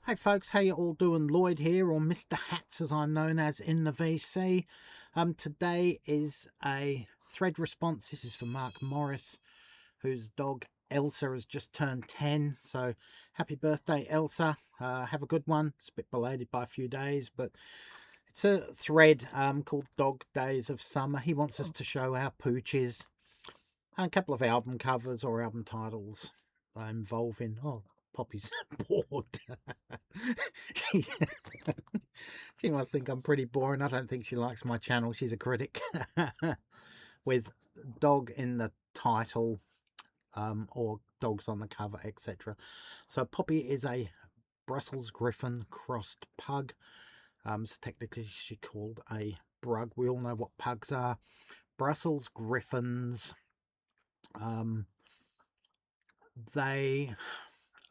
Hey folks, how you all doing? Lloyd here, or Mr. Hats as I'm known as in the VC. Today is a thread response. This is for Mark Morris, whose dog Elsa has just turned 10. So happy birthday, Elsa. Have a good one. It's a bit belated by a few days, but it's a thread called Dog Days of Summer. He wants us to show our pooches and a couple of album covers or album titles involving. Oh, Poppy's bored. she, she must think I'm pretty boring. I don't think she likes my channel. She's a critic. With dog in the title or dogs on the cover, etc. So Poppy is a Brussels Griffon crossed pug. So technically she's called a brug. We all know what pugs are. Brussels Griffons. They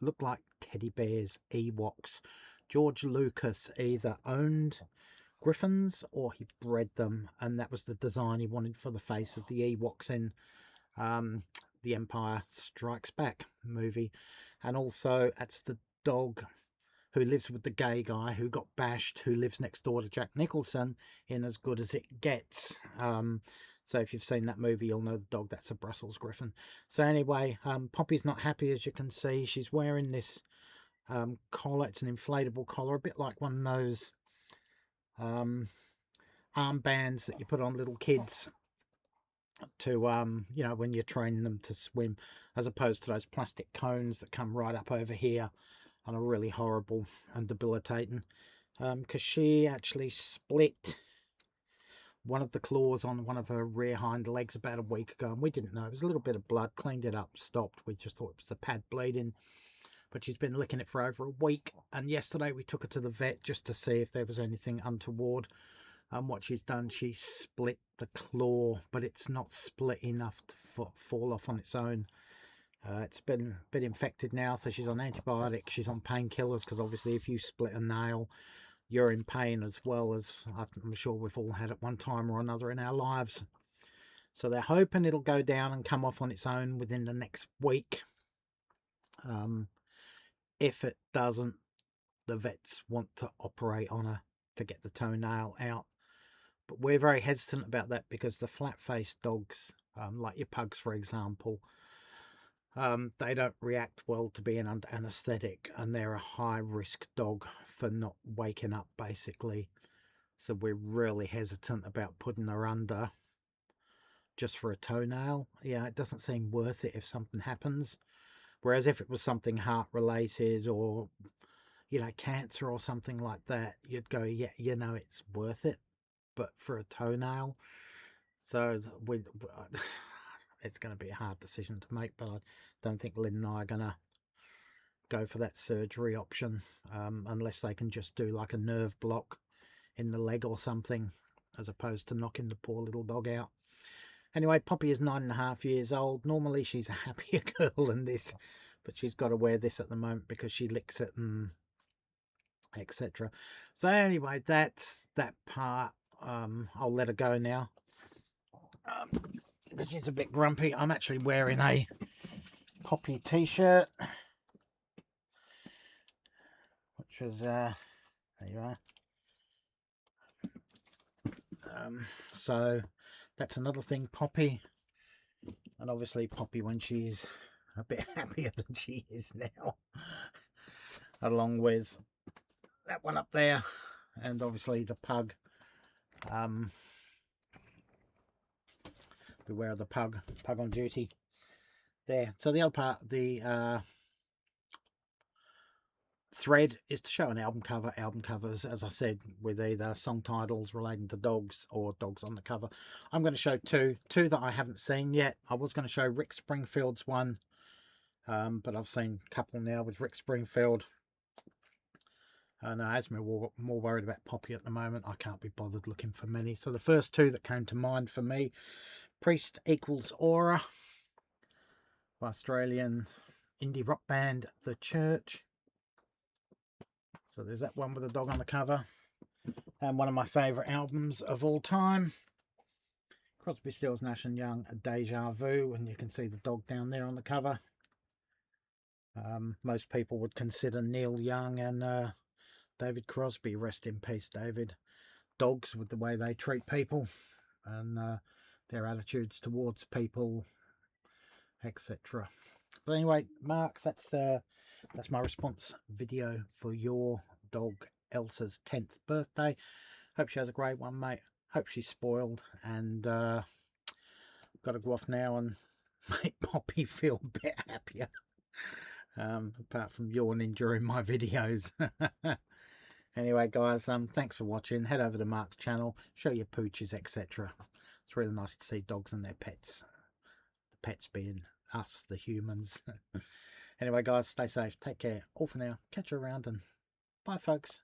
look like teddy bears, Ewoks. George Lucas either owned griffins or he bred them, and that was the design he wanted for the face of the Ewoks in the Empire Strikes Back movie. And also that's the dog who lives with the gay guy who got bashed, who lives next door to Jack Nicholson in As Good As It Gets. So if you've seen that movie, you'll know the dog. That's a Brussels Griffon. So anyway, Poppy's not happy, as you can see. She's wearing this collar. It's an inflatable collar, a bit like one of those armbands that you put on little kids to when you're training them to swim, as opposed to those plastic cones that come right up over here and are really horrible and debilitating. Because she actually split one of the claws on one of her rear hind legs about a week ago, and we didn't know. It was a little bit of blood, cleaned it up, stopped. We just thought it was the pad bleeding, but she's been licking it for over a week. And yesterday we took her to the vet just to see if there was anything untoward. And what she's done, she split the claw, but it's not split enough to fall off on its own. It's been a bit infected now, so she's on antibiotics, she's on painkillers, because obviously if you split a nail, you're in pain as well, as I'm sure we've all had at one time or another in our lives. So they're hoping it'll go down and come off on its own within the next week. If it doesn't, the vets want to operate on her to get the toenail out. But we're very hesitant about that because the flat-faced dogs, like your pugs, for example, they don't react well to being under anaesthetic, and they're a high-risk dog for not waking up, basically. So we're really hesitant about putting her under just for a toenail. Yeah, it doesn't seem worth it if something happens. Whereas if it was something heart-related or, cancer or something like that, you'd go, yeah, it's worth it. But for a toenail, so it's going to be a hard decision to make, but I don't think Lynn and I are going to go for that surgery option unless they can just do like a nerve block in the leg or something, as opposed to knocking the poor little dog out. Anyway, Poppy is 9.5 years old. Normally she's a happier girl than this, but she's got to wear this at the moment because she licks it and etc. So anyway, that's that part. I'll let her go now. She's a bit grumpy. I'm actually wearing a Poppy t-shirt, which was there you are. So that's another thing, Poppy. And obviously Poppy, when she's a bit happier than she is now, along with that one up there, and obviously the pug. Beware of the pug on duty there. So the other part, the thread, is to show an album covers, as I said, with either song titles relating to dogs or dogs on the cover. I'm going to show two that I haven't seen yet. I was going to show Rick Springfield's one, but I've seen a couple now with Rick Springfield. And as we're more worried about Poppy at the moment, I can't be bothered looking for many. So the first two that came to mind for me, Priest Equals Aura, Australian indie rock band The Church. So there's that one with a dog on the cover. And one of my favourite albums of all time, Crosby, Stills, Nash & Young, Deja Vu. And you can see the dog down there on the cover. Most people would consider Neil Young and David Crosby, rest in peace, David, dogs with the way they treat people and their attitudes towards people, etc. But anyway, Mark, that's my response video for your dog Elsa's 10th birthday. Hope she has a great one, mate. Hope she's spoiled, and got to go off now and make Poppy feel a bit happier. Apart from yawning during my videos. Anyway, guys, thanks for watching. Head over to Mark's channel, show your pooches, etc. It's really nice to see dogs and their pets. The pets being us, the humans. Anyway, guys, stay safe. Take care. All for now. Catch you around, and bye, folks.